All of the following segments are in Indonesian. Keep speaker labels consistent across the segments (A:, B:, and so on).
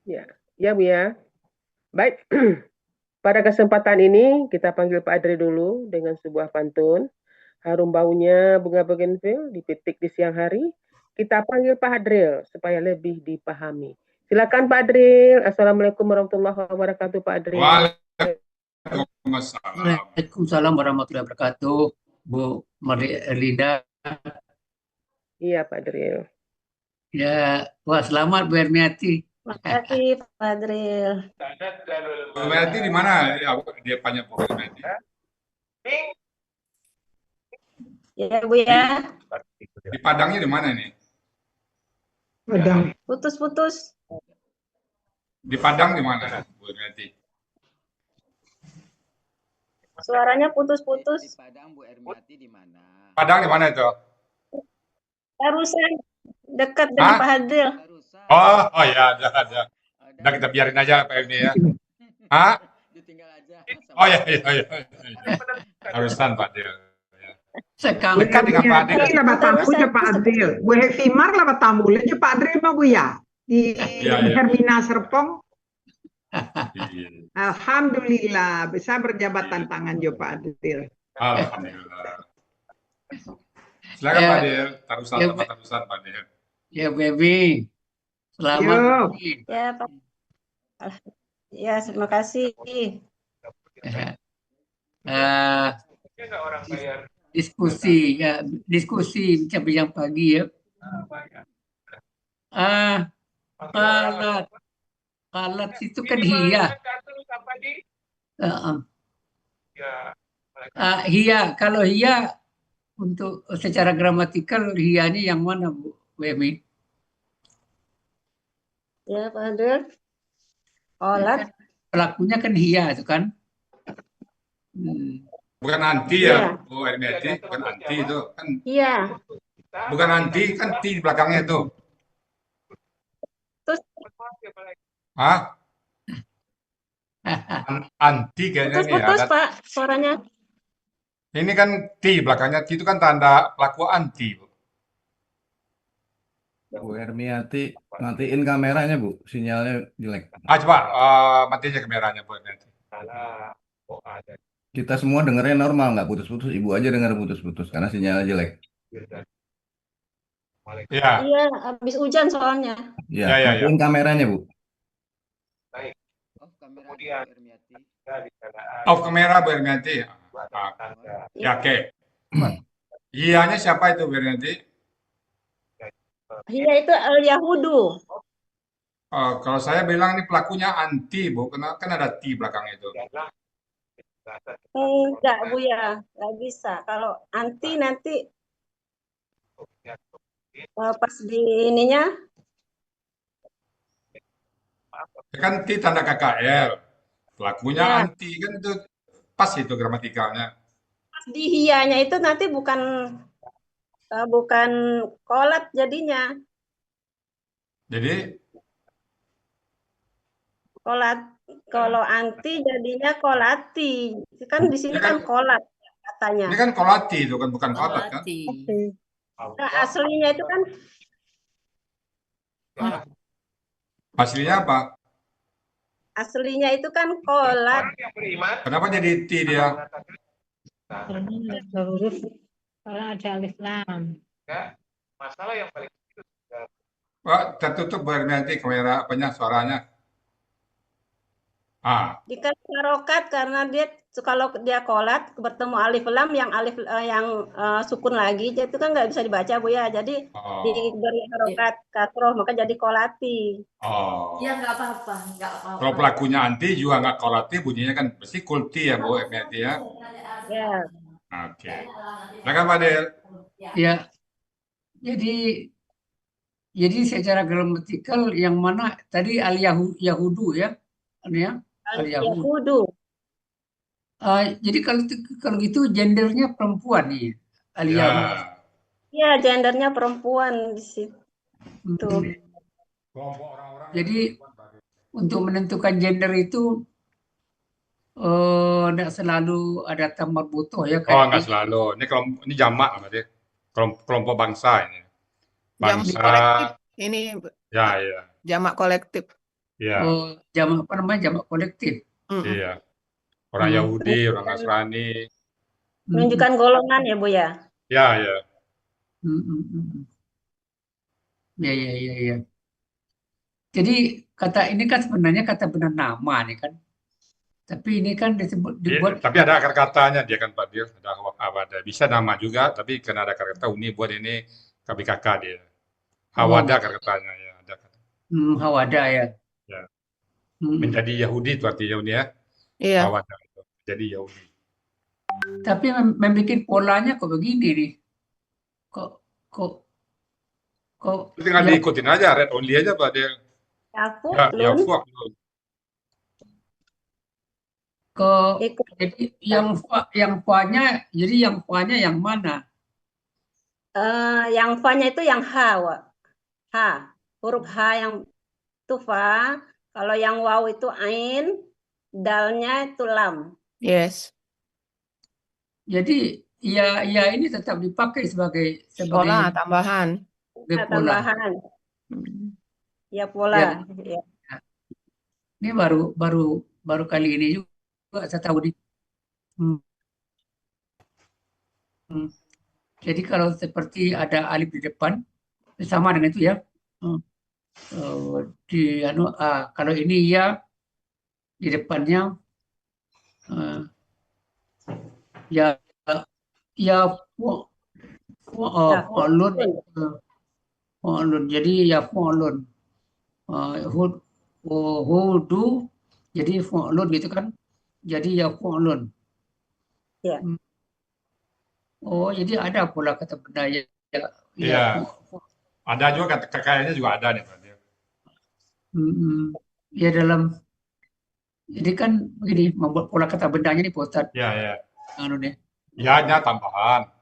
A: Ya, ya Bu ya. Baik, pada kesempatan ini kita panggil Pak Adri dulu dengan sebuah pantun. Harum baunya bunga bougainville dipetik di siang hari. Kita panggil Pak Adril supaya lebih dipahami. Silakan Pak Adril. Assalamualaikum warahmatullahi wabarakatuh Pak Adril.
B: Waalaikumsalam.
C: Waalaikumsalam warahmatullahi wabarakatuh, Bu Erlinda.
A: Iya Pak Adril.
C: Ya, wah selamat Bu Ermiati.
D: Makasih Pak Adril.
B: Bu Ermiati di mana? Dia panjang Bu Ermiati.
D: Ya Bu ya.
B: Di Padangnya di mana ini?
A: Padang.
D: Putus-putus.
B: Di Padang di mana Bu Ermiati?
D: Suaranya putus-putus.
E: Di Padang Bu Ermiati di mana?
B: Padang di mana itu?
D: Barusan dekat dengan
B: Hah?
D: Pak Adril.
B: Oh ya, ada. Udah kita biarin aja Pak Erni ya. Hah?
E: Ditinggal aja.
B: Oh ya. Harusan Pak Adil.
C: Sekarang
B: Dekat dengan Pak Adil.
F: Ini lah tamunya Pak Adril. Bu Hefimar lah tamunya Pak Adril mah Bu ya. Di
B: Iya.
F: Hermina Serpong.
B: Iya.
F: Alhamdulillah bisa berjabatan tangan jo Pak Adril.
B: Alhamdulillah. Silakan Pak Adil. Tarusan Pak Adil.
C: ya Baby, selamat
F: Yo.
C: pagi.
D: Ya Pak. Ya terima kasih.
C: Diskusi bincang pagi ya. Kalat itu kan hia. Hia, kalau hia untuk secara gramatikal hianya yang mana Bu Emi?
D: Ya Pak Adril. Kolat.
C: Pelakunya kan hia itu kan.
B: Bukan anti ya, Bu Ermiati, bukan anti itu kan.
D: Iya.
B: Bukan anti, kan ti di belakangnya itu.
D: Terus
B: Hah? Anti kayaknya nih
D: putus-putus
B: ya.
D: Pak suaranya.
B: Ini kan ti belakangnya ti itu kan tanda pelaku anti, Bu.
G: Bu Ermiati, matiin kameranya Bu, sinyalnya jelek.
B: Coba mati aja kameranya Bu Ermiati.
G: Kita semua dengernya normal, nggak putus-putus. Ibu aja denger putus-putus karena sinyalnya jelek.
B: Iya.
D: Iya, habis hujan soalnya.
G: Ya,
B: Ya.
G: matiin kameranya Bu.
E: Kemudian Bu Ermiati.
B: Off kamera Bu Ermiati. Ya, oke. Iyanya siapa itu Bu Ermiati?
D: Iya itu Al-Yahudu.
B: Kalau saya bilang ini pelakunya anti, Bu, karena kan ada ti belakang itu.
D: Enggak Bu ya, nggak bisa. Kalau anti nanti pas di ininya.
B: Ya kan ti tanda KKL. Pelakunya
D: Ya.
B: anti kan itu pas itu gramatikalnya.
D: Pas di hianya itu nanti bukan kolat jadinya.
B: Jadi
D: Kolat. Kalau anti jadinya kolati. Kan di sini
B: Ya kan-
D: kan kolat katanya.
B: ini kan kolati itu kan bukan kolat kan?
D: Nah, aslinya itu kan
B: Aslinya apa?
D: aslinya itu kan kolat.
B: Kenapa jadi ti dia?
H: Karena ada huruf, karena ada alif lam.
B: Tertutup Bu Ermiati kamera apanya suaranya.
D: Dikasih harokat karena dia kalau dia kolat bertemu alif lam yang sukun lagi, jadi itu kan nggak bisa dibaca Bu ya. Jadi diberi harokat kasroh maka jadi kolati.
I: Ya nggak apa-apa.
B: Kalau pelakunya anti juga nggak kolati, bunyinya kan pasti kulti ya Bu Ermiati ya.
D: Ya.
B: Oke. Silakan Pak Del.
C: Ya. Jadi secara gramatikal yang mana tadi Al-Yahudu ya?
D: Al-Yahudu.
C: Jadi kalau gitu gendernya perempuan nih. Al-Yahudu.
D: Iya, gendernya perempuan di situ.
C: Jadi untuk menentukan gender itu tidak selalu ada tamar butuh ya kan?
B: Nggak selalu. Ini jamak berarti. Kelompok bangsa ini.
I: Jamak kolektif. Ini
B: Ya.
I: jamak kolektif.
B: Ya,
C: jamak apa namanya, jamak kolektif.
B: iya. Orang
C: Hmm.
B: Yahudi, orang Nasrani.
D: Menunjukkan golongan ya, Bu ya.
B: Ya, ya.
C: Ya, ya, ya, ya. Jadi kata ini kan sebenarnya kata benar nama nih kan. Tapi ini kan dibuat
B: Tapi ada akar katanya dia kan Pak Dir. Ada bisa nama juga, tapi karena ada akar kata Uni buat ini KBKK dia. Hawada akar katanya ya. Ada kata.
C: Hawada ya.
B: Ya. Menjadi Yahudi itu artinya Uni ya.
J: Iya.
B: Hawada itu. Jadi Yahudi.
C: Tapi membuat polanya kok begini nih. Kok
B: Tinggal diikutin aja, red only aja Pak Dir. Ya, fuck.
C: Jadi yang fa-nya, jadi yang fa-nya yang mana?
D: Yang fa-nya itu yang H, Wak. H. Huruf H yang itu fa. Kalau yang waw itu ain, dalnya itu lam.
J: Yes.
C: Jadi ya ini tetap dipakai sebagai
J: pola tambahan.
D: Tambahan. Ya pola. Ya.
C: Ini baru kali ini juga saya tahu di. Jadi kalau seperti ada alif di depan, sama dengan itu ya. Kalau ini ya di depannya fu'lun. Jadi ya fu'lun. Hudu jadi fu'lun gitu kan. Jadi ya fu'lun.
D: Ya.
C: Oh, jadi ada pula kata benda ya.
B: Iya. Ada juga kayaknya juga ada nih Pak.
C: Ya jadi kan begini, membuat pola kata bendanya nih Pak Ustadz.
B: Ya.
C: Nih.
B: Ya-nya tambahan.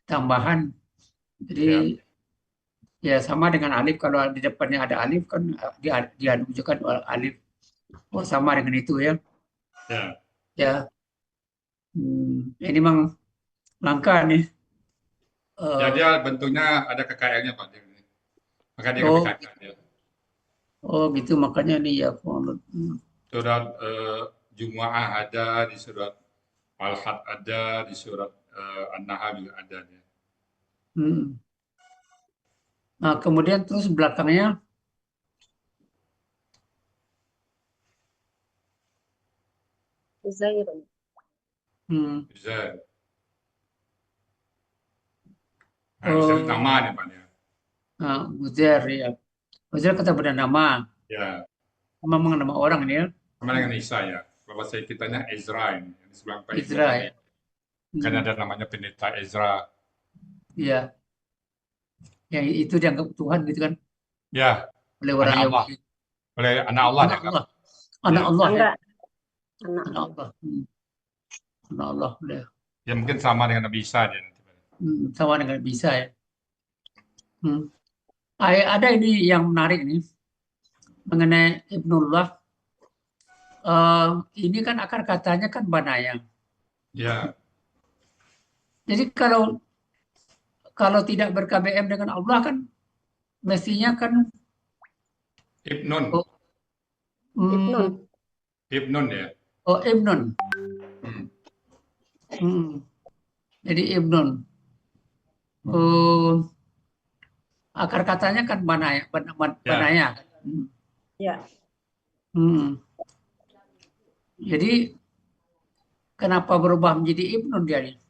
C: Tambahan. Jadi ya sama dengan alif, kalau di depannya ada alif kan dia menunjukkan alif. Oh, sama dengan itu ya. Ya. Ini memang langka nih.
B: Ya dia bentuknya ada KKL-nya Pak. Maka dia KKL dia.
C: Oh gitu, makanya nih ya.
B: Surat Jumu'ah ada, di surat Al-Had ada, di surat An-Nahl juga ada dia.
C: Nah, kemudian terus belakangnya
D: Uzair.
B: Uzair. Uzair nama nih Pak.
C: Uzair ya. Uzair kata benda nama.
B: Ya.
C: Memang nama orang ini ya.
B: Sama dengan Isa ya. Kalau saya kitanya Ezra ini. Yang sebelah Pak
C: Ezra ya.
B: Kan ada namanya pendeta Ezra.
C: Iya. Yang itu dianggap Tuhan gitu kan?
B: Ya.
C: Oleh orang Yahudi.
B: Oleh anak Allah.
C: Anak Allah.
B: Anak Allah. Ya mungkin sama dengan Nabi Isa dia.
C: Sama dengan Nabi Isa ya. Ada ini yang menarik nih mengenai Ibnullah. Ini kan akar katanya kan banaya.
B: Ya.
C: Jadi kalau tidak ber-KBM dengan Allah kan mestinya kan
B: Ibnun. Ibnun ya.
C: Oh, Ibnun. Jadi Ibnun. Akar katanya kan banaya.
D: Ya.
C: Jadi kenapa berubah menjadi Ibnun dia nih?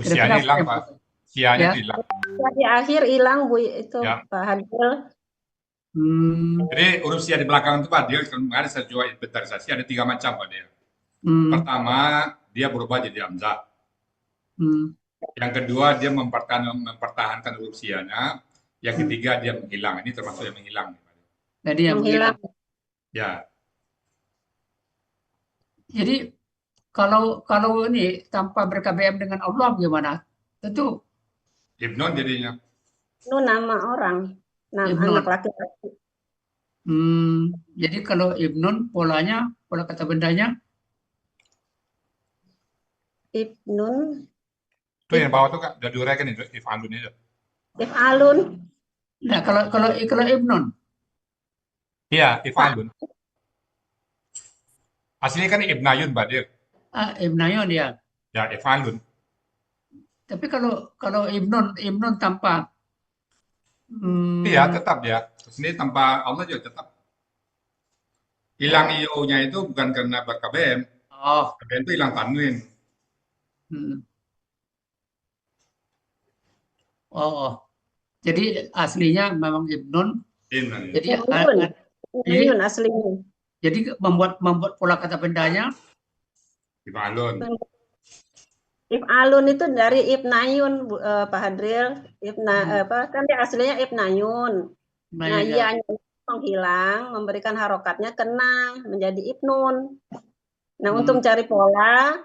B: Sianya hilang Pak. Sianya hilang.
D: Di akhir hilang Bu itu Pak Hadil.
B: Jadi huruf sia di belakang itu Pak Dia kemarin saya jual inventarisasi ada 3 macam Pak Dia. Pertama dia berubah jadi hamzah. Yang kedua dia mempertahankan huruf sianya. Yang ketiga dia menghilang. Ini termasuk yang menghilang.
C: Jadi yang menghilang.
B: Ya.
C: Jadi kalau ini tanpa ber-KBM dengan Allah gimana? Tentu
B: Ibnun jadinya.
D: Itu nama orang, anak laki-laki.
C: Jadi kalau Ibnun pola kata bendanya
D: Ibnun.
B: Itu yang bawah tuh Kak, udah diuraikan itu If'alun itu.
D: If'alun.
C: Nah, kalau Ibnun.
B: Iya, if'alun. Aslinya kan ibnayun, Badir.
C: Ibnayun ya.
B: Ya, if'alun.
C: Tapi kalau ibnun tanpa
B: Iya, tetap dia. Sini tanpa Allah juga tetap. Hilang io-nya itu bukan karena KBM. KBM itu hilang tanwin.
C: Jadi aslinya memang ibnun. Jadi
D: Ibnun aslinya.
C: Jadi membuat pola kata bendanya
B: if'alun.
D: If'alun itu dari ibnayun, Pak Hadril. Kan dia aslinya ibnayun. Nah, ianya menghilang, memberikan harokatnya kena menjadi ibnun. Nah, untuk mencari pola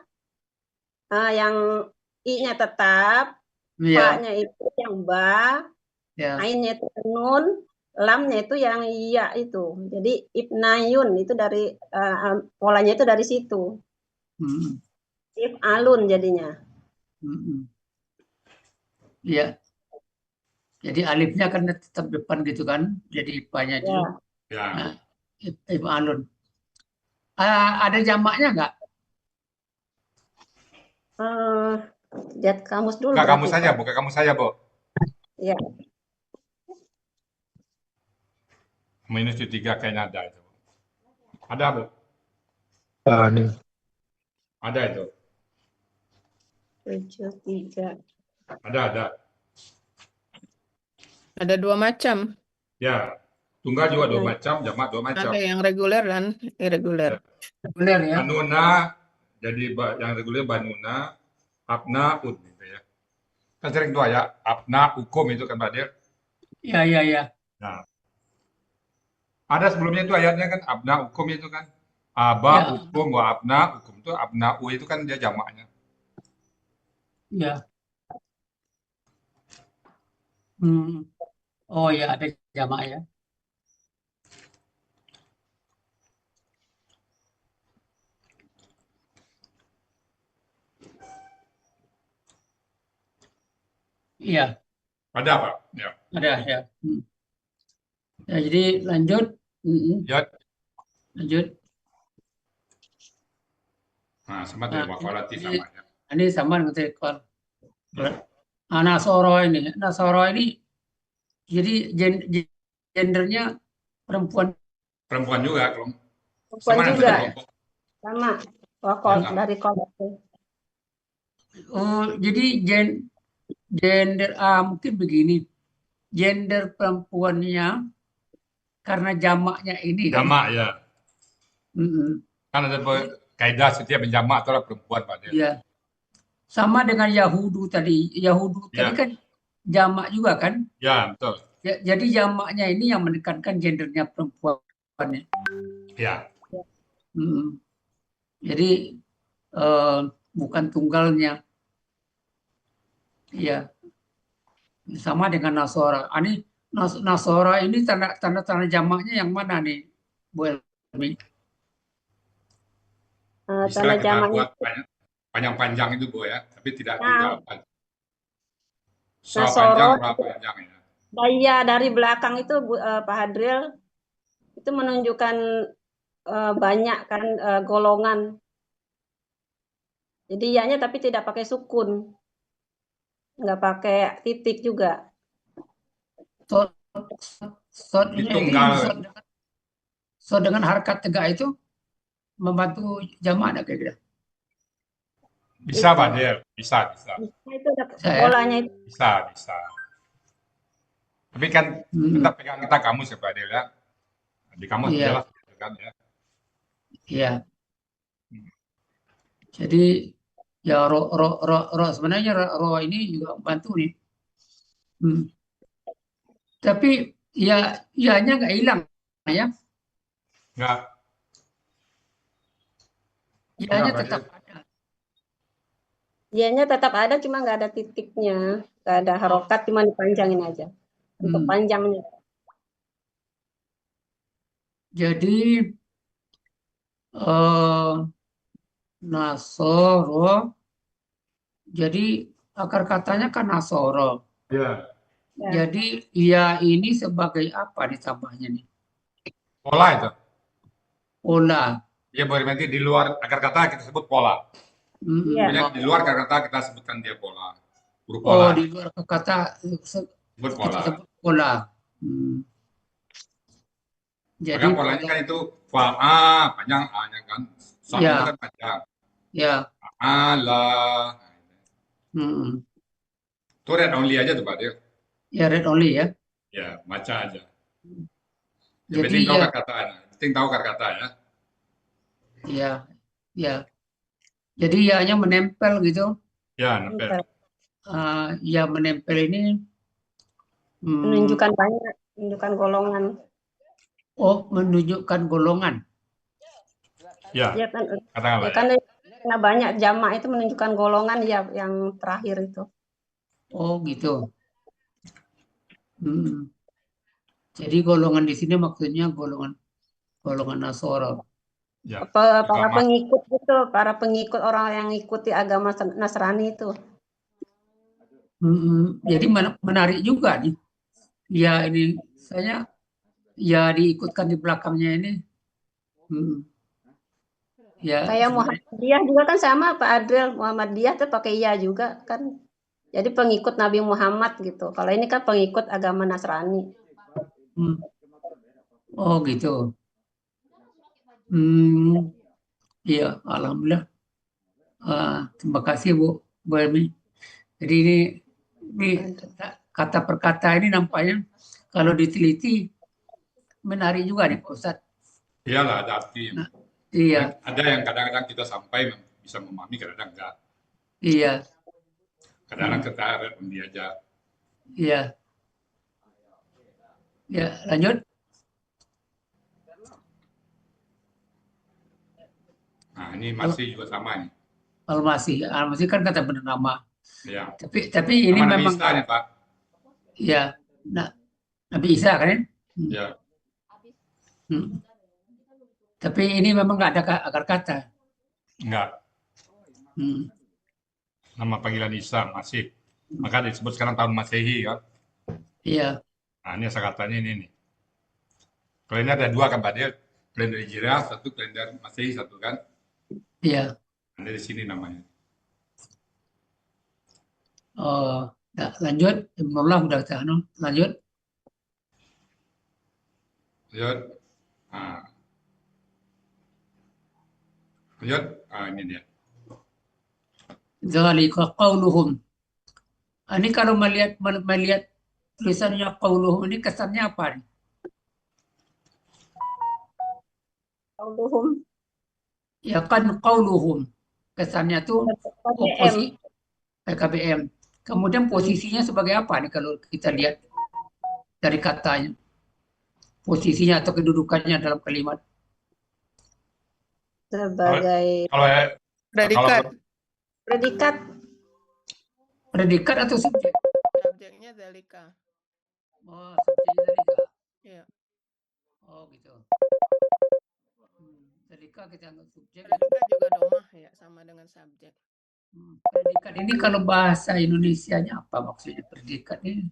D: yang i-nya tetap, fa-nya itu yang ba, ain-nya itu nun, lamnya itu yang iya itu. Jadi ibnayun itu dari polanya itu dari situ. If'alun jadinya.
C: Iya. Jadi alifnya kan tetap depan gitu kan. Jadi ipanya juga.
B: Ya.
C: Nah, if'alun. Ada jamaknya nggak?
D: Lihat kamus dulu.
B: Buka kamus saja, Bu.
D: Iya.
B: Minus 3 kayaknya ada itu. Ada, Bu?
K: Nih.
B: Ada itu.
D: 73.
B: Ada.
J: Ada 2 macam.
B: Ya. Tunggal juga 2 macam, jamak 2 macam.
J: Ada yang reguler dan irreguler.
C: Reguler ya.
B: Banuna, jadi yang reguler banuna, abnaun gitu ya. Kan sering tuh ya, abna hukum itu kan, Badir.
C: Iya.
B: Nah. Ada sebelumnya itu ayatnya kan abna hukum itu kan. Aba hukum wa abna hukum itu abna'u itu kan dia jamaknya.
C: Iya. Oh ya, ada jamak ya. Iya.
B: Ada, Pak. Ya.
C: Ada ya. Ya, jadi lanjut. Lanjut.
B: Nah, sama dengan wakolati sama ya.
C: Ini sama dengan tekor. Nasoro ini jadi gendernya perempuan.
B: Perempuan juga,
D: Perempuan juga. Sama. Dari kolot.
C: Jadi gender mungkin begini. Gender perempuannya karena jamaknya ini.
B: Jamak ya. Kan ada kaidah setiap menjamak adalah perempuan, Pak.
C: Iya. Sama dengan Yahudu tadi. Tadi kan jamak juga kan?
B: Ya, betul.
C: Jadi jamaknya ini yang menekankan gendernya perempuannya.
B: Ya.
C: Jadi bukan tunggalnya. Iya. Sama dengan Nasora. Nasora ini tanda jamaknya yang mana nih, Bu Elmi?
B: Bisa kita buat panjang-panjang itu, Bu ya, tapi tidak juga panjang berapa panjang ya.
D: Daya dari belakang itu Pak Hadril itu menunjukkan banyak kan golongan. Jadi ianya tapi tidak pakai sukun. Nggak pakai titik juga.
C: Dengan harkat tegak itu membantu jamak ada kira-kira?
B: Bisa, Pak Del. Bisa.
D: Itu polanya itu.
B: Bisa. Tapi kan tetap pegang kita kamus ya, Pak Del ya. Di kamus jelas kan ya.
C: Iya. Jadi ya roh sebenarnya roh ini juga bantu nih. Tapi ianya nggak hilang ya?
B: Nggak.
C: Ianya tetap ada.
D: Ianya tetap ada, cuma nggak ada titiknya, nggak ada harokat, cuma dipanjangin aja untuk panjangnya.
C: Jadi Nasoro, jadi akar katanya kan Nasoro.
B: Ya.
C: Jadi ia ini sebagai apa ditambahnya nih?
B: Pola itu.
C: Pola.
B: Ya, berarti di luar akar kata kita sebut pola. Banyak di luar akar kata kita sebutkan dia pola. Huruf pola.
C: Oh, di luar kata
B: Sebut
C: kita
B: pola.
C: sebut pola. Jadi
B: Maka polanya kan itu A, panjang A-nya kan. Soalnya
C: ya,
B: itu kan panjang.
C: ya.
B: Allah. Itu read only aja tuh Pak Adil.
C: Ya, read only ya.
B: Ya, baca aja. Yang
C: Jadi
B: penting tahu
C: ya,
B: kata-katanya. Penting tahu kata-kata ya.
C: ya, ya. Jadi ya hanya menempel gitu.
B: Ya, nempel.
C: Ya menempel ini
D: menunjukkan banyak, menunjukkan golongan.
C: Oh, menunjukkan golongan.
B: Ya,
D: Ya kan,
B: katakanlah.
D: ya kan karena banyak jamak itu menunjukkan golongan ya yang terakhir itu.
C: Oh, gitu. Jadi golongan di sini maksudnya golongan Nasoro.
B: Ya,
D: para pengikut itu, para pengikut orang yang ikuti agama Nasrani itu.
C: Jadi menarik juga nih. Ya ini saya ya diikutkan di belakangnya ini. Ya.
D: Kayak Muhammadiyah juga kan sama Pak Adriel, Muhammadiyah tuh pakai iya juga kan. Jadi pengikut Nabi Muhammad gitu. Kalau ini kan pengikut agama Nasrani.
C: Oh gitu. Iya, alhamdulillah. Terima kasih Bu Emi. Jadi ini kata per kata ini nampaknya kalau diteliti menarik juga nih Pak Ustadz.
B: Iyalah, ada arti.
C: Nah, iya.
B: Ada yang kadang-kadang kita sampai bisa memahami, kadang-kadang enggak.
C: Iya.
B: Kadang-kadang kita read only aja.
C: Iya. Ya, lanjut.
B: Nah, ini masih juga sama nih.
C: Al-Masih kan kata benar nama.
B: Ya.
C: Tapi ini
B: nama
C: memang
B: Nabi Isa nih, Pak.
C: Ya. Nah, Nabi Isa kan?
B: Ya.
C: Tapi ini memang nggak ada akar kata.
B: Enggak. Nama panggilan Isa masih. Maka disebut sekarang tahun Masehi kan?
C: Iya.
B: Nah, ini katanya ini nih. Kalender ada dua kan Pak Del? Kalender Hijriah satu, kalender Masehi satu kan?
C: Iya.
B: Ada di sini namanya.
C: Oh, nah, lanjut. Ibnullah udah tahan. Lanjut.
B: Lanjut. Nah. Lanjut. Ini dia.
C: Dzalika qauluhum. Ini kalau melihat tulisannya qauluhum ini kesannya apa?
D: Qauluhum.
C: Ya kan qauluhum. Kesannya tuh posisi PKBM. Kemudian posisinya sebagai apa nih kalau kita lihat dari katanya? Posisinya atau kedudukannya dalam kalimat?
D: Sebagai
J: predikat.
D: Predikat.
C: Predikat atau subjek?
J: Subjeknya dzalika.
C: Oh, subjeknya dzalika.
J: Iya.
C: Oh, gitu. Dzalika kita anggap subjek.
J: Predikat juga domah ya, sama dengan subjek.
C: Predikat ini kalau bahasa Indonesianya apa maksudnya predikat ini?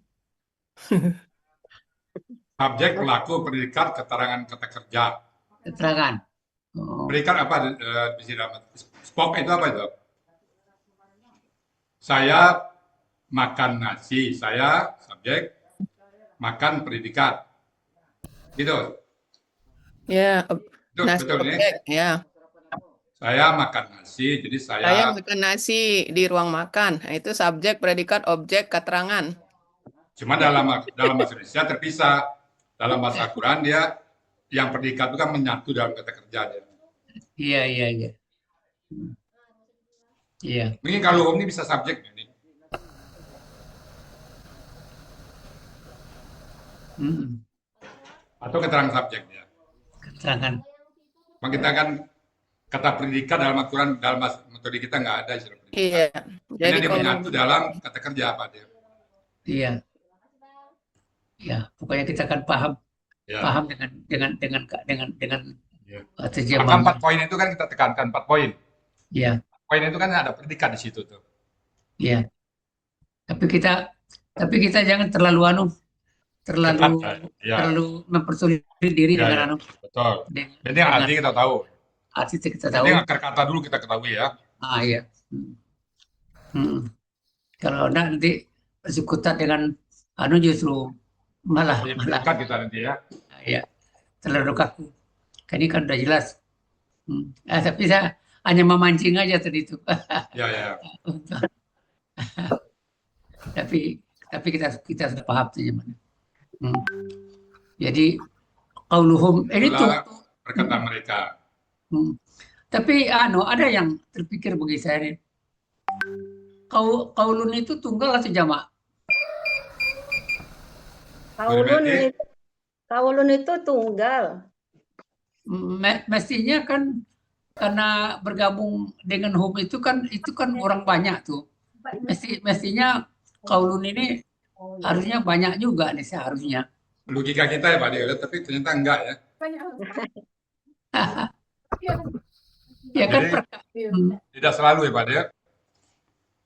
B: Subjek, pelaku, predikat, keterangan kata kerja.
C: Keterangan.
B: Predikat apa di sini? Spok itu apa itu? Saya makan nasi, saya subjek, makan predikat. Gitu.
J: Ya,
B: nasi betul
J: objek,
B: nih.
J: ya.
B: Saya makan nasi, jadi
J: Saya makan nasi di ruang makan. Nah, itu subjek, predikat, objek, keterangan.
B: Cuma dalam bahasa Indonesia terpisah. Dalam bahasa Al-Quran dia yang predikat itu kan menyatu dalam kata kerja dia.
C: Iya. Iya.
B: Mungkin kalau ini bisa subjek ini. Atau keterangan subjek dia.
C: Keterangan.
B: Memang kita kan kata predikat dalam Al-Quran, dalam metode kita nggak ada istilah predikat.
J: Iya.
B: Jadi dia menyatu dalam kata kerja apa dia?
C: Iya. Ya, pokoknya kita akan paham dengan terjemahan.
B: Maka 4 poin itu kan kita tekankan 4 poin.
C: Iya.
B: Poin itu kan ada predikat di situ tuh.
C: Iya. Tapi kita jangan terlalu terlalu
B: Ya,
C: terlalu mempersulit diri
B: ya, ya,
C: dengan
B: betul.
C: dengan,
B: Penting arti kita tahu.
C: arti kita
B: Penting
C: tahu.
B: akar kata dulu kita ketahui ya.
C: Iya. Kalau enggak nanti persekutan dengan justru malah
B: Dekat kita nanti ya.
C: ya terlalu kaku. Ini kan udah jelas. Tapi saya hanya memancing aja tadi itu.
B: Ya, ya.
C: tapi kita sudah paham tuh gimana. Jadi qauluhum ini tuh
B: perkataan mereka.
C: Tapi ada yang terpikir bagi saya nih. Qaulun itu tunggal atau jamak?
D: Qaulun itu tunggal.
C: Mestinya kan karena bergabung dengan hum itu kan orang banyak tuh. Mestinya qaulun ini harusnya banyak juga nih seharusnya.
B: Logika kita ya Pak Dio, tapi ternyata enggak ya.
C: Ya kan
B: tidak selalu ya Pak Dio.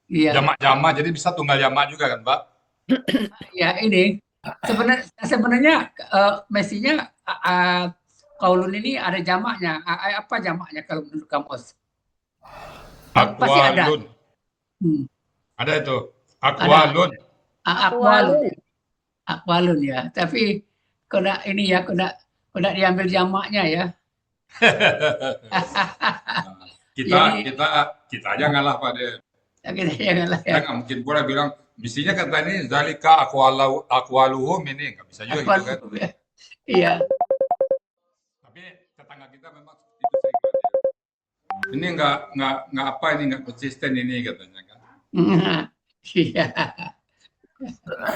C: Iya.
B: Jamak-jamak jadi bisa tunggal jamak juga kan Pak?
C: Ya ini sebenarnya mestinya qaulun ini ada jamaknya. Apa jamaknya kalau menurut kamus? Pasti ada.
B: Ada itu. Aqwalun.
C: Aqwalun ya. Tapi kena ini ya, kena diambil jamaknya ya.
B: kita aja ngalah Pak Dio.
C: Kita aja ngalah ya.
B: Nggak mungkin pula bilang mestinya kata ini zalika aqwaluhum ini nggak bisa juga gitu kan.
C: Iya.
B: Tapi tetangga kita memang seperti itu sering Pak. Ini nggak konsisten ini katanya kan.
C: Iya.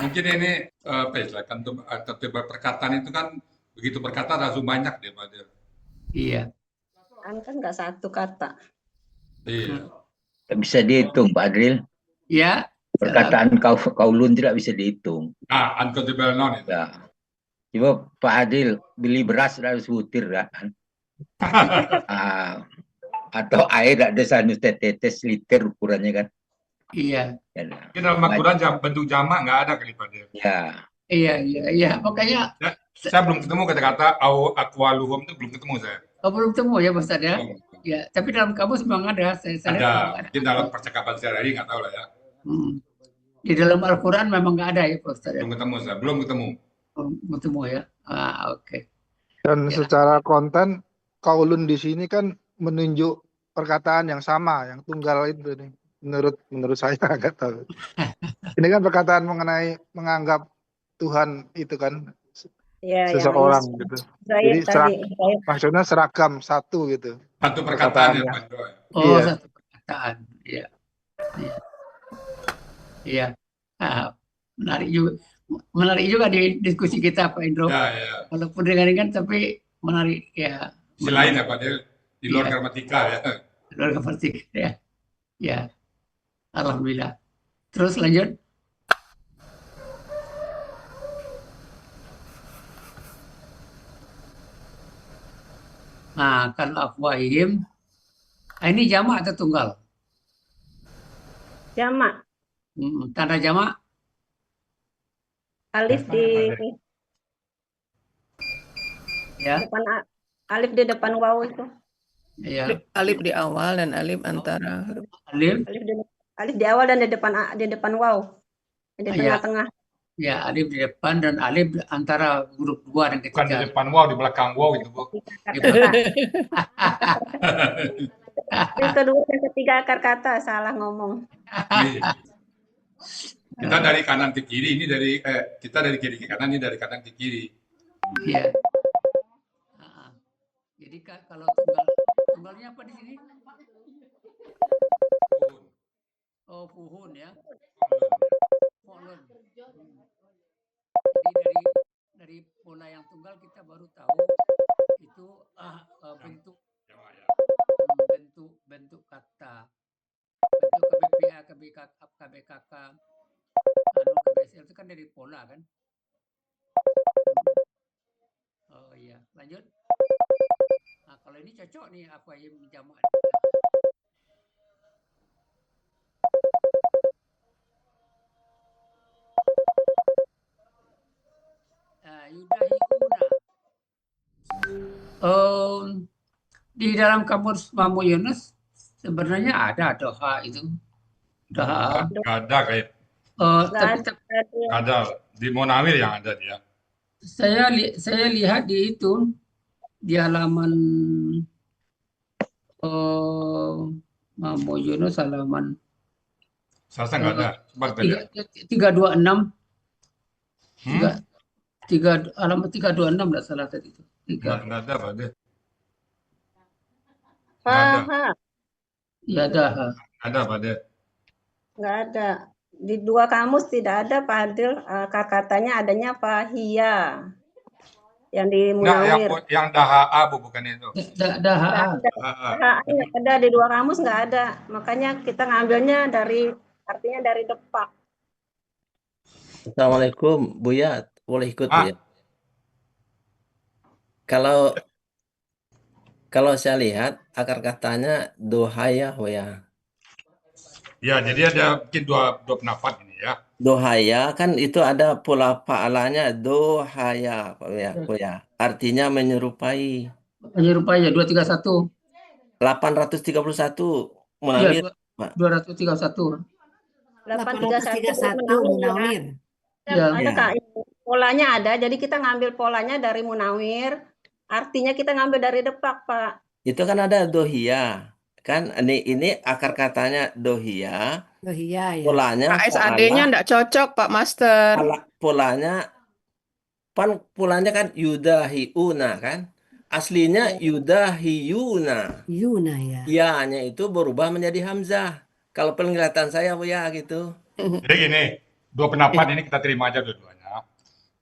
B: Mungkin ini kan perkataan itu kan begitu berkata langsung banyak deh Pak Dio.
C: Iya.
D: Kan nggak satu kata.
B: Iya.
L: Bisa dihitung Pak Adril.
C: Ya.
L: Perkataan qaulun tidak bisa dihitung.
B: Uncountable noun itu.
L: Ya. Coba Pak Adil beli beras harus butir kan? Atau air ada satu tetes liter ukurannya kan?
C: Iya.
B: Ini dalam Al-Quran bentuk jamak nggak ada kali Pak Dio.
L: Ya.
C: Iya. Makanya
B: saya belum ketemu kata-kata aqwaluhum itu belum ketemu saya.
C: Belum ketemu ya Pak Ustadz ya? Ya, tapi dalam kamus memang ada. Saya
B: ada. Mungkin dalam percakapan sehari-hari nggak tahu lah ya.
C: Di dalam Al-Quran memang nggak ada ya Pak Ustadz.
B: Belum ketemu.
C: Belum ketemu ya. Oke.
K: Dan secara konten qaulun di sini kan menunjuk perkataan yang sama, yang tunggal itu nih. Menurut saya nggak tahu. Ini kan perkataan mengenai menganggap Tuhan itu kan seseorang gitu. Jadi maksudnya seragam satu gitu.
B: Satu perkataan ya Pak.
C: Iya. Satu perkataan. Iya. Iya. Menarik juga di diskusi kita Pak Indro.
B: Ya.
C: Walaupun ringan-ringan tapi menarik ya.
B: Selain ya Pak di luar gramatika ya.
C: Di luar gramatika ya. Ya. Alhamdulillah. Terus lanjut. Nah, kalau afwahim, ini jamak atau tunggal?
D: Jamak.
C: Tanda jamak?
D: Alif di
C: depan
D: alif di depan waw itu.
J: Iya. Alif di awal dan alif antara huruf.
D: Alif di awal dan di depan waw. Di tengah-tengah.
C: Ya, alif di depan dan alif antara huruf dua dan ketiga.
B: Bukan di depan waw, di belakang waw itu Bu.
D: Yang kedua, yang ketiga akar kata salah ngomong.
B: Kita dari kanan ke kiri, ini dari kita dari kiri ke kanan, ini dari kanan ke kiri.
C: Iya. Jadi kalau tunggalnya apa di sini?
B: Fuhun.
C: Oh, fuhun ya. Fuhun. Jadi dari pola yang tunggal kita baru tahu itu bentuk kata. Bentuk KBPA, KBKK, KBSL itu kan dari pola kan? Oh iya, lanjut. Nah, kalau ini cocok nih afwahim jamak. Di dalam kamus Mamu Yunus sebenarnya ada doha itu. Doha.
B: Nggak ada kayak.
C: Tapi
B: Nggak ada. Di Munawir yang ada dia.
C: saya lihat di itu di halaman Mamu Yunus halaman
B: Saya rasa nggak ada. Coba kita lihat.
C: 326. Halaman 326 nggak salah tadi itu.
B: Nggak ada, Pak.
C: Ya ada.
B: Ada, Pak.
D: Nggak ada. Di dua kamus tidak ada, Pak Adil. Katanya adanya Fahia. Yang di Munawir.
B: Yang Daha'a, Bu, bukan itu.
C: Daha'a.
D: Ada di dua kamus nggak ada. Makanya kita ngambilnya artinya dari Depak.
M: Assalamualaikum, Buya. Boleh ikut, Buya? Kalau saya lihat akar katanya dohaya, Buya.
B: Ya, jadi ada mungkin dua pendapat ini ya.
M: Dohaya kan itu ada pola fa'alanya dohaya, Buya. Artinya menyerupai.
C: Menyerupai ya 231.
M: 831 Munawir,
C: Pak. 231.
D: 831 Munawir. Ada Kak, polanya ada. Jadi kita ngambil polanya dari Munawir. Artinya kita ngambil dari Depak, Pak.
M: Itu kan ada dohia. Kan ini akar katanya dohia.
H: Dohia ya.
M: Polanya
J: ASAD-nya enggak cocok, Pak Master.
M: Polanya kan yudahiuna kan? Aslinya yudahiyuna.
H: Yuna ya.
M: Ya-nya itu berubah menjadi hamzah. Kalau penglihatan saya ya gitu.
B: Jadi gini, dua pendapat ini kita terima aja dua-duanya.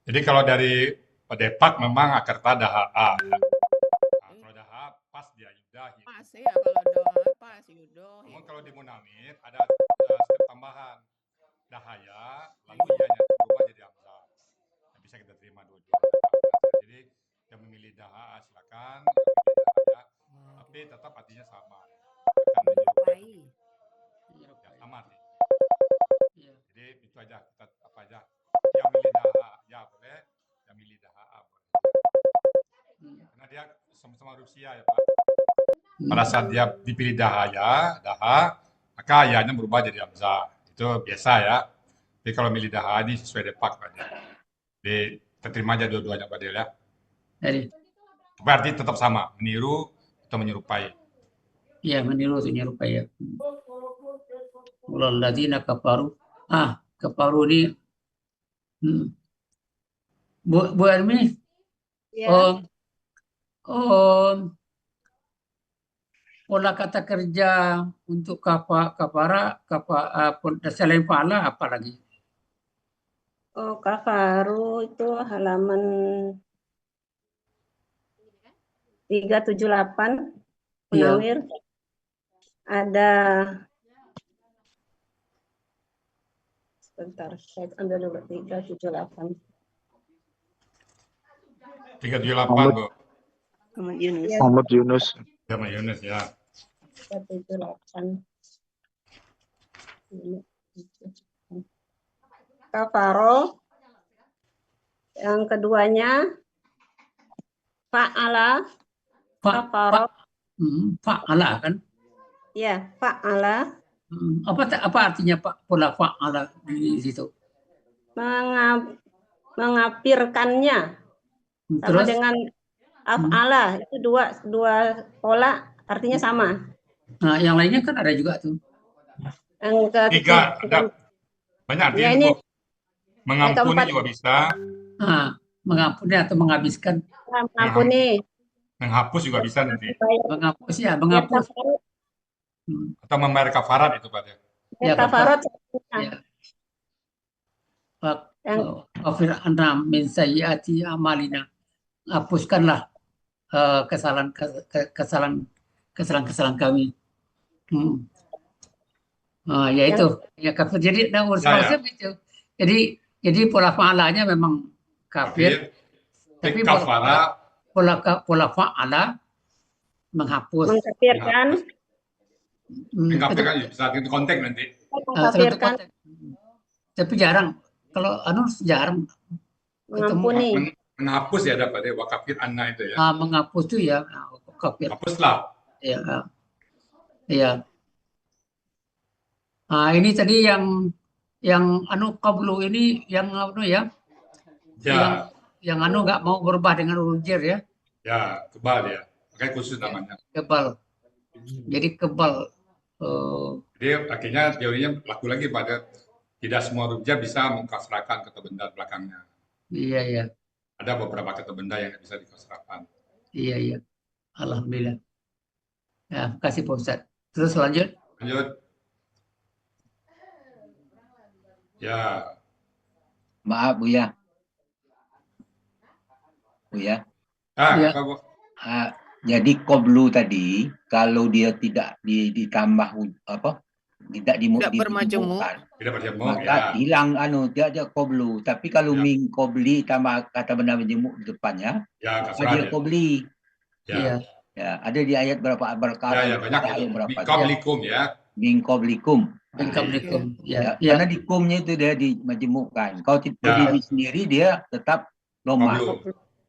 B: Jadi kalau dari Depak memang akar kata Daha'a. Kalau Daha'a pas dia yudahi.
J: Pas ya kalau doa pas yudo.
B: Namun kalau di Munawir ada step tambahan. Dahaya, lalu ianya berubah jadi hamzah. Nah, bisa kita terima dua-duanya. Jadi yang memilih Daha'a silakan, yang memilih Dahaya, tapi tetap artinya sama. Akan menyerupai. Ya, sama artinya. Jadi itu aja, kita apa aja. Yang milih Daha'a ya boleh, yang milih Daha'a boleh. Karena dia sama-sama Rusia ya Pak. Pada saat dia dipilih Daha, maka ayahnya berubah jadi hamzah. Itu biasa ya. Tapi kalau milih Daha ini sesuai Depak aja. Jadi terima aja dua-duanya Pak Del ya.
C: Jadi.
B: Berarti tetap sama, meniru atau menyerupai.
C: Iya, meniru atau menyerupai ya. Walladzina kafaru. Kafaru ini. Bu Ermi. Ya. Pola kata kerja untuk kafara selain fa'ala apa lagi?
D: Kafaru itu halaman 378 Munawir. Ya. Ada sebentar, saya ambil dulu 378.
B: 378 Bu.
K: Muhammad Yunus.
B: Sama Yunus ya.
D: 378. Kafaro. Yang keduanya fa'ala. Kafaro.
C: Fa'ala kan?
D: Ya, fa'ala.
C: Apa artinya pola fa'ala di situ?
D: Mengapirkannya. Sama dengan af'ala, itu dua pola artinya sama.
C: Nah, yang lainnya kan ada juga tuh.
D: Yang
B: ketiga ada banyak artinya ya, ini, mengampuni juga bisa.
C: Mengampuni atau menghabiskan.
D: Mengampuni.
B: Menghapus juga bisa nanti.
C: Menghapus ya, menghapus.
B: Atau membayar kafarat itu Pak.
C: Ya, kafarat. Wafir anna min sayyiati amalina. Hapuskanlah kesalahan kami. Ya itu ya kafir. Jadi urus itu. Jadi pola fa'alanya memang kafir. Tapi pola fa'ala menghapus.
D: Mengkafirkan.
B: Mengkafirkan saat itu konteks nanti.
C: Tapi jarang. Kalau jarang
D: mengampuni.
B: Menghapus ya dapat ya wakafir anna itu ya.
C: Menghapus tuh ya wakafir.
B: Hapuslah.
C: Ya, ya. Ini tadi yang qablu ini yang ya.
B: Ya.
C: Yang nggak mau berubah dengan huruf jar ya.
B: Ya, kebal ya. Makanya khusus namanya.
C: Kebal. Jadi kebal.
B: Jadi akhirnya teorinya laku lagi pada tidak semua huruf jar bisa mengkasrahkan kata benda belakangnya.
C: Iya, iya.
B: Ada beberapa kata benda yang bisa dikasrahkan.
C: Iya, iya. Alhamdulillah. Ya, kasih Pak Ustadz. Terus lanjut.
B: Lanjut. Ya.
L: Maaf Buya. Buya.
C: Ya.
L: Jadi qablu tadi kalau dia tidak ditambah tidak
J: bermajemuk,
L: maka hilang dia qablu. Tapi kalau min qabli tambah kata benda majemuk di depannya, dia qabli.
C: Ya.
L: Ya, ada di ayat berapa
B: Ya, banyak
L: ayat berapa?
B: Min qablikum ya.
L: Min qablikum.
C: Min qablikum. Ya.
L: Karena di kumnya itu dia dimajemukkan. Kalau diri sendiri dia tetap lomah.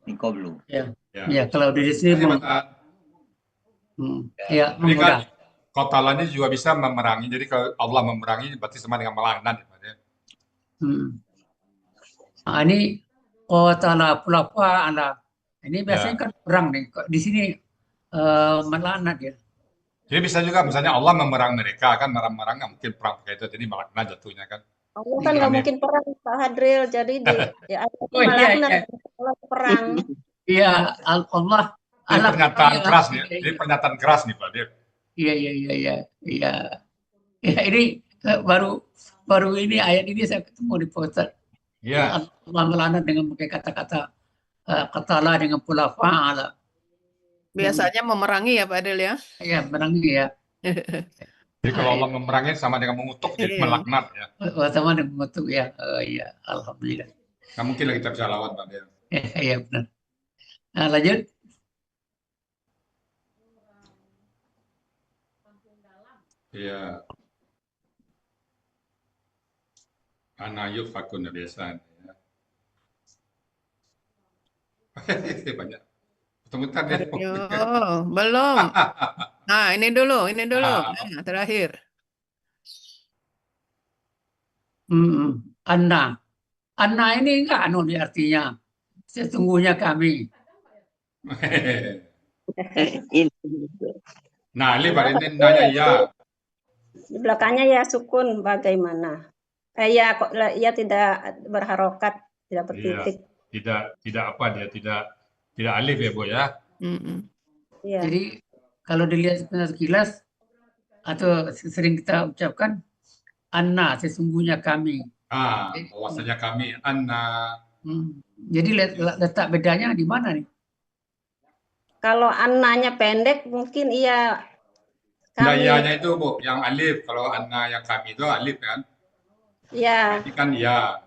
L: Min qablu.
C: Ya. Ya, kalau diri sendiri ya,
B: memudah. Qatala ini juga bisa memerangi. Jadi kalau Allah memerangi berarti sama dengan melaknat.
C: Ini qatala pulafa ala. Ini biasanya kan perang nih. Di sini melaknat ya.
B: Jadi bisa juga misalnya Allah memerang mereka kan merang-merang nggak mungkin perang kayak itu jadi melaknat jatuhnya kan.
D: Allah kan nggak mungkin perang Pak Hadril. Jadi melaknat kalau perang.
C: Iya, Allah.
B: Ini pernyataan keras nih. Ini pernyataan keras nih Pak Dir.
C: Iya. Ya, ini baru ini ayat ini saya ketemu di poster.
B: Iya.
C: Allah melaknat dengan pakai kata-kata qatala dengan pula fa'ala.
J: Biasanya memerangi ya Pak Adil ya?
C: Iya, memerangi ya.
B: Jadi kalau Allah memerangi sama dengan mengutuk, jadi melaknat ya.
C: Sama dengan mengutuk ya. Iya, alhamdulillah.
B: Nggak mungkin lah kita bisa lawan Pak Dir.
C: Iya benar. Nah, lanjut.
B: Iya. Anayuk fakun biasa. Ya. Banyak. Bentar ya.
J: Belum. Nah, ini dulu. Nah, terakhir.
C: Anna ini enggak nih artinya. Sesungguhnya kami.
B: Nah, ini Pak ini nanya ya.
D: Di belakangnya ya sukun bagaimana? Ya tidak berharokat, tidak bertitik.
B: Tidak apa dia tidak alif ya Bu ya.
D: Ya.
C: Jadi kalau dilihat sekilas atau sering kita ucapkan anna sesungguhnya kami.
B: Bahwasanya kami anna.
C: Jadi letak bedanya di mana nih?
D: Kalau annanya pendek mungkin iya.
B: Iyanya itu Bu, yang alif. Kalau anna yang kami itu alif kan?
D: Ya.
B: Ini kan ya.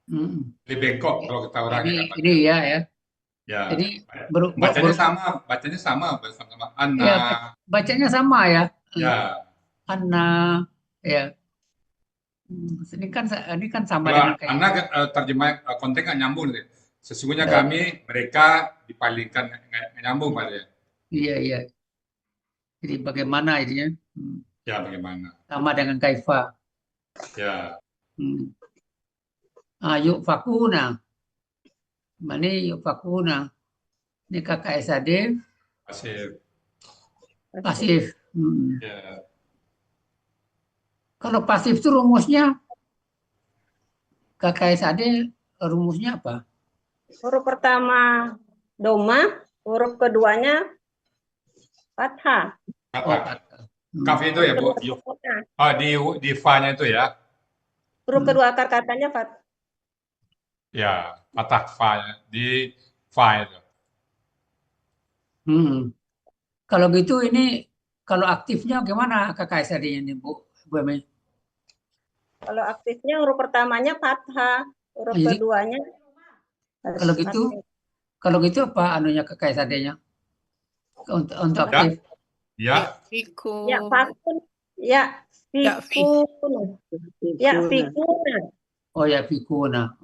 B: Lebih bengkok kalau kita orang
C: ini ya.
B: Ya.
C: Jadi
B: bacanya sama anna.
C: Ya, bacanya sama ya.
B: Ya.
C: Anna ya. Ini kan sama dengan kayak
B: anna terjemah konteks nggak nyambung nih. Sesungguhnya kami mereka dipalingkan nggak nyambung Pak ya.
C: Iya. Jadi bagaimana ininya?
B: Ya bagaimana?
C: Sama dengan kaifa.
B: Ya.
C: Yuk fakuna. Mana yuk fakuna? Ini kakak SAD. Pasif.
B: Ya.
C: Kalau pasif itu rumusnya kakak SAD rumusnya apa?
D: Huruf pertama doma, huruf keduanya fathah.
B: Kaf itu ya Bu. Di fa-nya itu ya.
D: Huruf kedua akar katanya fathah.
B: Ya, fathah fa di fa itu.
C: Kalau gitu ini kalau aktifnya gimana kakak SAD-nya nih Bu Emi?
D: Kalau aktifnya huruf pertamanya fathah, huruf keduanya.
C: Kalau gitu apa anunya kakak SAD-nya? Untuk aktif.
B: Ya.
J: Fikun.
D: Ya, fakun. Ya, fikun. Ya, fikuna.
C: Oh ya, fikuna.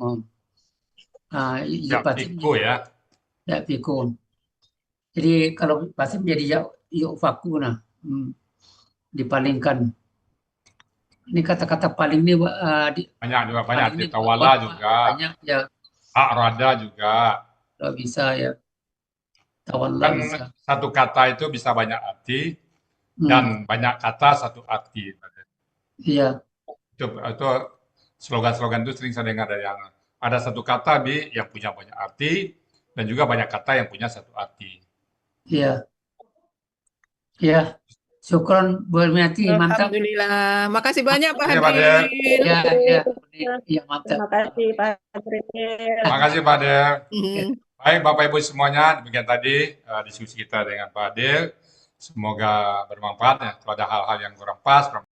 B: Ya, Piko ya.
C: Ya, Piko. Jadi kalau bahasa menjadi Yufaku, dipalingkan. Ini kata-kata paling ini
B: banyak juga, banyak di Tawala juga.
C: Banyak ya.
B: Rada juga.
C: Kalau bisa ya. Tawala
B: Kan
C: bisa.
B: satu kata itu bisa banyak arti dan banyak kata satu arti.
C: Iya.
B: Itu slogan-slogan itu sering saya dengar dari yang ada satu kata yang punya banyak arti dan juga banyak kata yang punya satu arti.
C: Iya. Ya. Syukron Bu Ermiati, mantap.
J: Alhamdulillah. Makasih banyak Pak
B: Terima kasih,
J: Hadrin.
C: Ya, mantap.
D: Terima kasih Pak Hadrin.
B: Terima kasih Pak Adil. Baik Bapak Ibu semuanya, demikian tadi diskusi kita dengan Pak Adil. Semoga bermanfaat ya. Kalau ada hal-hal yang kurang pas,